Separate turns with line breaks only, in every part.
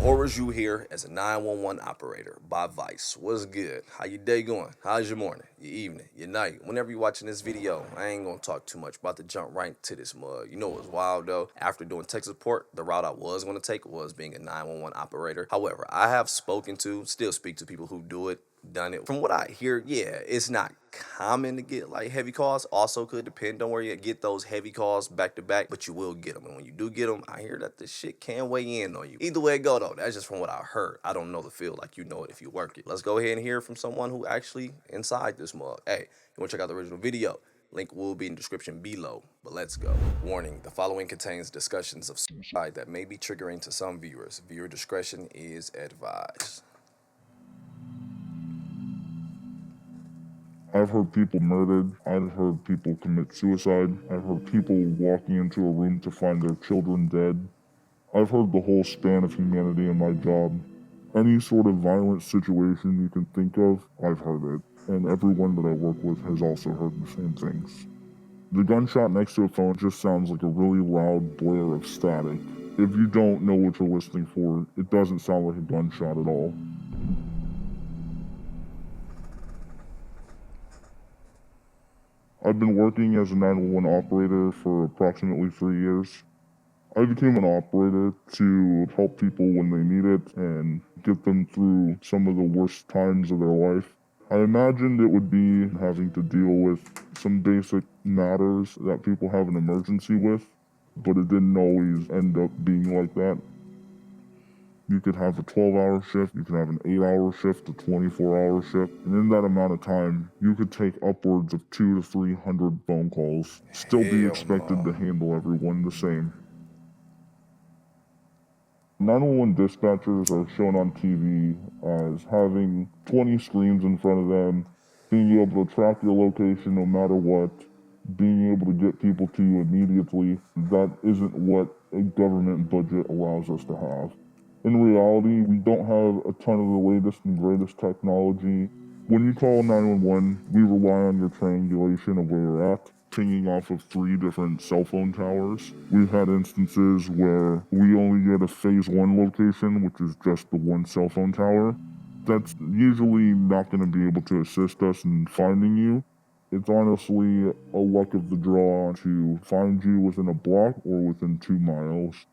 horrors you hear as a 911 operator by Vice. What's good? How your day going? How's your morning, your evening, your night? Whenever you're watching this video, I ain't gonna talk too much. About to jump right into this mug. You know what's wild though? After doing tech support, the route I was gonna take was being a 911 operator. However, I have spoken to, still speak to people who do it, done it. From what I hear, yeah, it's not common to get like heavy calls. Also could depend on where you get those heavy calls back to back, but you will get them. And when you do get them, I hear that the shit can weigh in on you. Either way it go though, that's just from what I heard. I don't know the field like you know it if you work it. Let's go ahead and hear from someone who actually inside this mug. Hey, you wanna check out the original video? Link will be in the description below, but let's go. Warning, the following contains discussions of suicide that may be triggering to some viewers. Viewer discretion is advised.
I've heard people murdered. I've heard people commit suicide. I've heard people walking into a room to find their children dead. I've heard the whole span of humanity in my job. Any sort of violent situation you can think of, I've heard it. And everyone that I work with has also heard the same things. The gunshot next to a phone just sounds like a really loud blare of static. If you don't know what you're listening for, it doesn't sound like a gunshot at all. I've been working as a 911 operator for approximately 3 years. I became an operator to help people when they need it and get them through some of the worst times of their life. I imagined it would be having to deal with some basic matters that people have an emergency with, but it didn't always end up being like that. You could have a 12-hour shift, you could have an 8-hour shift, a 24-hour shift, and in that amount of time, you could take upwards of 200 to 300 phone calls, still be expected to handle everyone the same. 911 dispatchers are shown on TV as having 20 screens in front of them, being able to track your location no matter what, being able to get people to you immediately. That isn't what a government budget allows us to have. In reality, we don't have a ton of the latest and greatest technology. When you call 911, we rely on your triangulation of where you're at, pinging off of 3 different cell phone towers. We've had instances where we only get a phase 1 location, which is just the 1 cell phone tower. That's usually not going to be able to assist us in finding you. It's honestly a luck of the draw to find you within a block or within 2 miles.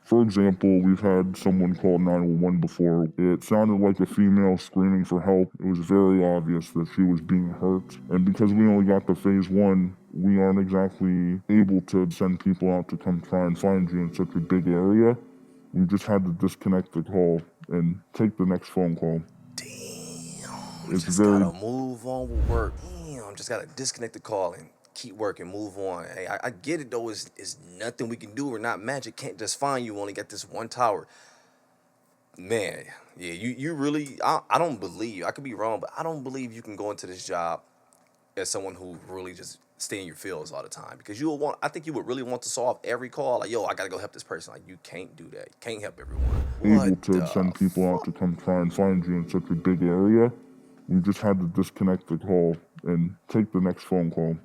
For example, we've had someone call 911 before. It sounded like a female screaming for help. It was very obvious that she was being hurt. And because we only got to phase 1, we aren't exactly able to send people out to come try and find you in such a big area. We just had to disconnect the call and take the next phone call.
Damn, just gotta move on with work. Damn, just gotta disconnect the call and keep working, move on. Hey, I get it though. It's nothing we can do. We're not magic. Can't just find you. Only got this 1 tower. Man, yeah, you really. I don't believe. I could be wrong, but I don't believe you can go into this job as someone who really just stay in your fields all the time, because you will want. I think you would really want to solve every call. Like, yo, I gotta go help this person. Like, you can't do that. You can't help everyone.
Able to send people out to come try and find you in such a big area. We just had to disconnect the call and take the next phone call.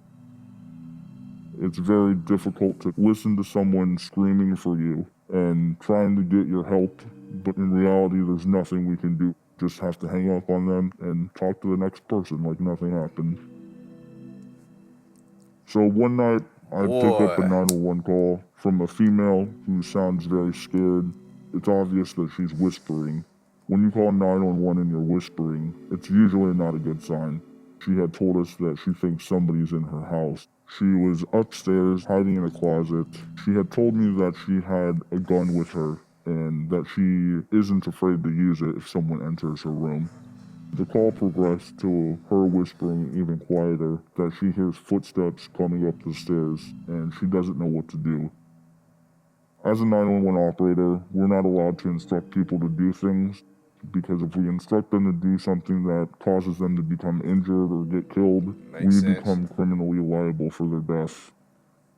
It's very difficult to listen to someone screaming for you and trying to get your help, but in reality, there's nothing we can do. Just have to hang up on them and talk to the next person like nothing happened. So one night, I pick up a 911 call from a female who sounds very scared. It's obvious that she's whispering. When you call 911 and you're whispering, it's usually not a good sign. She had told us that she thinks somebody's in her house. She was upstairs hiding in a closet. She had told me that she had a gun with her and that she isn't afraid to use it if someone enters her room. The call progressed to her whispering even quieter that she hears footsteps coming up the stairs and she doesn't know what to do. As a 911 operator, we're not allowed to instruct people to do things, because if we instruct them to do something that causes them to become injured or get killed, we become criminally liable for their death.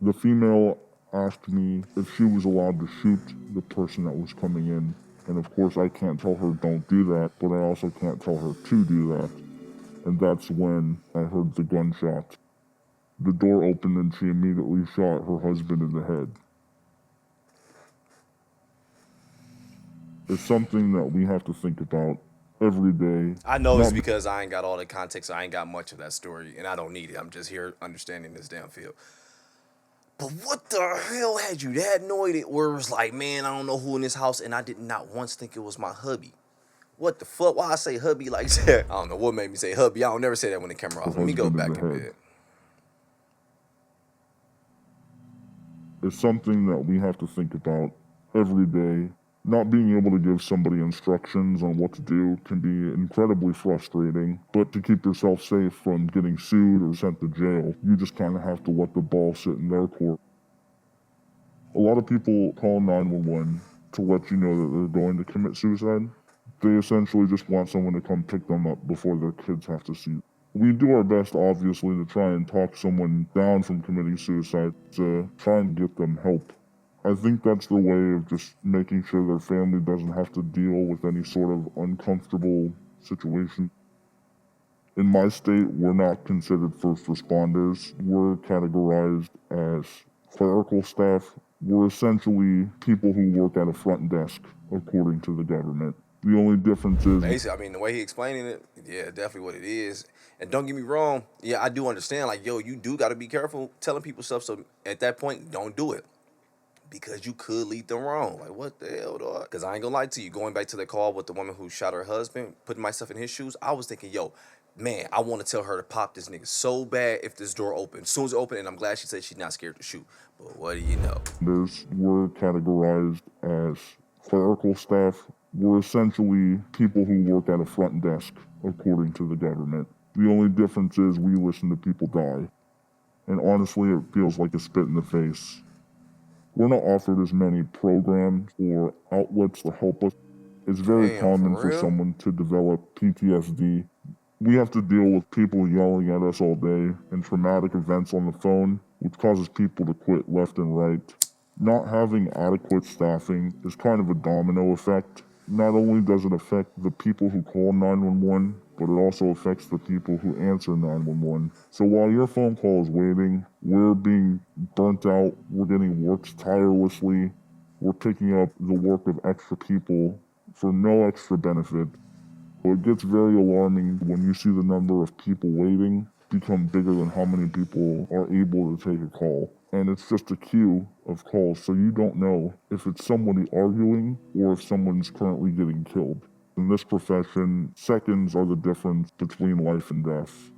The female asked me if she was allowed to shoot the person that was coming in. And of course I can't tell her don't do that, but I also can't tell her to do that. And that's when I heard the gunshot. The door opened and she immediately shot her husband in the head. It's something that we have to think about every day.
I know it's
Not
because I ain't got all the context. I ain't got much of that story, and I don't need it. I'm just here understanding this damn field. But what the hell had you that annoyed where it was like, man, I don't know who in this house, and I did not once think it was my hubby. What the fuck? Why I say hubby like that? I don't know what made me say hubby. I don't never say that when the camera
her
off. Let me go
husband in the
back in
head.
bed.
It's something that we have to think about every day. Not being able to give somebody instructions on what to do can be incredibly frustrating, but to keep yourself safe from getting sued or sent to jail, you just kind of have to let the ball sit in their court. A lot of people call 911 to let you know that they're going to commit suicide. They essentially just want someone to come pick them up before their kids have to see. We do our best, obviously, to try and talk someone down from committing suicide, to try and get them help. I think that's the way of just making sure their family doesn't have to deal with any sort of uncomfortable situation. In my state, we're not considered first responders. We're categorized as clerical staff. We're essentially people who work at a front desk, according to the government. The only difference is
Basically, I mean, the way he explaining it, yeah, definitely what it is. And don't get me wrong, yeah, I do understand. Like, yo, you do got to be careful telling people stuff. So at that point, don't do it because you could lead them wrong. Like, what the hell, dog? Because I ain't gonna lie to you. Going back to the call with the woman who shot her husband, putting myself in his shoes, I was thinking, yo, man, I want to tell her to pop this nigga so bad if this door opens. As soon as it opened, and I'm glad she said she's not scared to shoot. But what do you know?
we're categorized as clerical staff. We're essentially people who work at a front desk, according to the government. The only difference is we listen to people die. And honestly, it feels like a spit in the face. We're not offered as many programs or outlets to help us. It's very
Damn,
common
for
for
real?
someone to develop PTSD. We have to deal with people yelling at us all day and traumatic events on the phone, which causes people to quit left and right. Not having adequate staffing is kind of a domino effect. Not only does it affect the people who call 911, but it also affects the people who answer 911. So while your phone call is waiting, we're being burnt out, we're getting worked tirelessly, we're picking up the work of extra people for no extra benefit. It gets very alarming when you see the number of people waiting become bigger than how many people are able to take a call. And it's just a queue of calls, so you don't know if it's somebody arguing or if someone's currently getting killed. In this profession, seconds are the difference between life and death.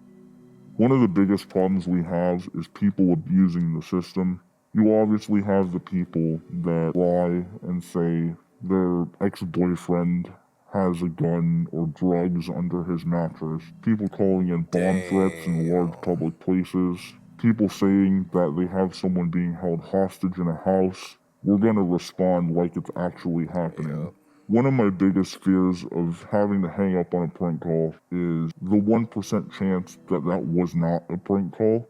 One of the biggest problems we have is people abusing the system. You obviously have the people that lie and say their ex-boyfriend has a gun or drugs under his mattress. People calling in bomb threats in large
Damn.
public places. People saying that they have someone being held hostage in a house. We're gonna respond like it's actually happening.
Yep.
One of my biggest fears of having to hang up on a prank call is the 1% chance that that was not a prank call.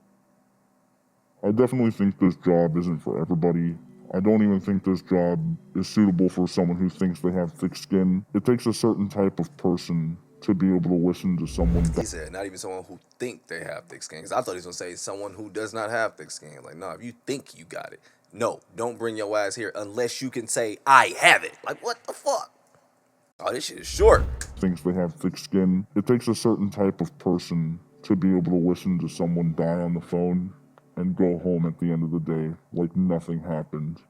I definitely think this job isn't for everybody. I don't even think this job is suitable for someone who thinks they have thick skin. It takes a certain type of person to be able to listen to someone.
He said, not even someone who think they have thick skin. 'Cause I thought he was gonna say someone who does not have thick skin. Like, no, if you think you got it, no, don't bring your ass here unless you can say I have it. Like, what the fuck? Oh, this shit is short.
Thinks they have thick skin. It takes a certain type of person to be able to listen to someone die on the phone and go home at the end of the day like nothing happened.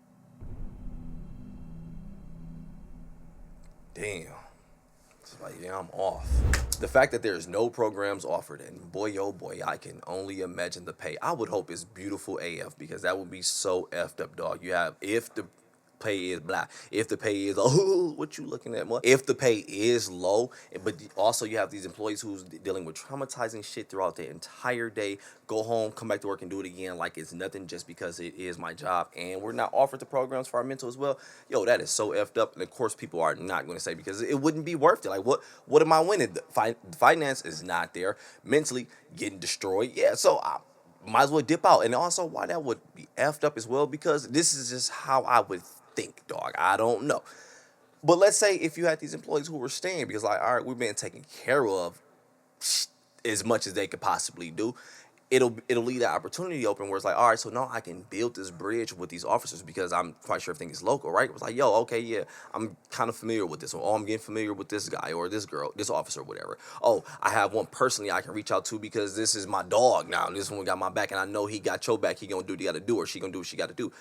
Damn. It's like, yeah, I'm off. The fact that there's no programs offered, and boy, oh boy, I can only imagine the pay. I would hope it's beautiful AF because that would be so effed up, dog. You have, if the pay is blah, if the pay is, oh, what you looking at, what? If the pay is low, but also you have these employees who's dealing with traumatizing shit throughout the entire day, go home, come back to work and do it again like it's nothing just because it is my job, and we're not offered the programs for our mental as well. Yo, that is so effed up, and of course people are not going to say because it wouldn't be worth it. Like, what am I winning? The finance is not there. Mentally getting destroyed. Yeah, so I might as well dip out. And also why that would be effed up as well, because this is just how I would think, dog. I don't know. But let's say if you had these employees who were staying because, like, all right, we're being taken care of as much as they could possibly do. it'll leave that opportunity open where it's like, all right, so now I can build this bridge with these officers because I'm quite sure everything is local, right? It's like, yo, okay, yeah, I'm kind of familiar with this, or oh, I'm getting familiar with this guy or this girl, this officer, whatever. Oh, I have one personally I can reach out to because this is my dog now. And this one got my back, and I know he got your back. He gonna do what he got to do, or she gonna do what she got to do.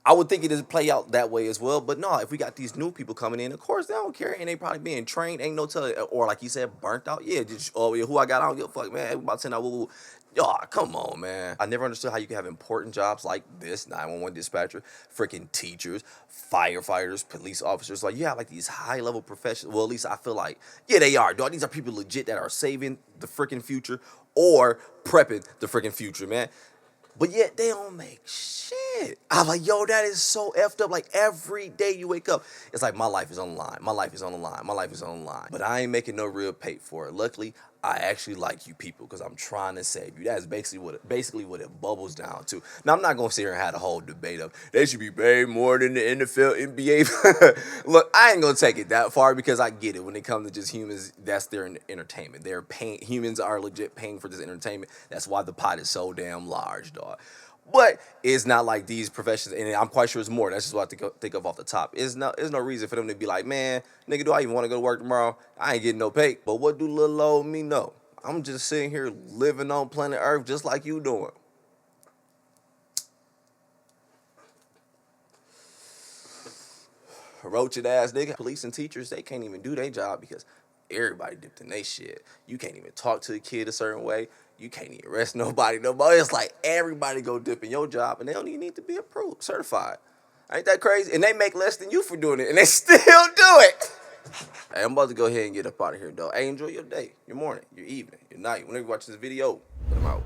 I would think it doesn't play out that way as well, but no, if we got these new people coming in, of course they don't care, and they probably being trained, ain't no tell, or like you said, burnt out. Yeah, just oh yeah, who I got, I don't give a fuck, man. We about to send out woo woo. Yo, come on, man. I never understood how you can have important jobs like this, 911 dispatcher, freaking teachers, firefighters, police officers. Like, you have like these high level professionals. Well, at least I feel like, yeah, they are, dog. These are people legit that are saving the freaking future or prepping the freaking future, man. But yet they don't make shit. I'm like, yo, that is so effed up. Like every day you wake up, it's like my life is on the line. My life is on the line. My life is on the line. But I ain't making no real pay for it. Luckily, I actually like you people because I'm trying to save you. That's basically what it bubbles down to. Now I'm not gonna sit here and have a whole debate of they should be paid more than the NFL, NBA. Look, I ain't gonna take it that far because I get it. When it comes to just humans, that's their entertainment. They're paying. Humans are legit paying for this entertainment. That's why the pot is so damn large, dog. But it's not like these professions, and I'm quite sure it's more. That's just what I think of off the top. There's no reason for them to be like, man, nigga, do I even want to go to work tomorrow? I ain't getting no pay. But what do little old me know? I'm just sitting here living on planet Earth just like you doing. Roach ass nigga. Police and teachers, they can't even do their job because everybody dipped in their shit. You can't even talk to a kid a certain way. You can't even arrest nobody no more. It's like everybody go dip in your job and they don't even need to be approved, certified. Ain't that crazy? And they make less than you for doing it and they still do it. Hey, I'm about to go ahead and get up out of here, though. Hey, enjoy your day, your morning, your evening, your night. Whenever you watch this video, put them out.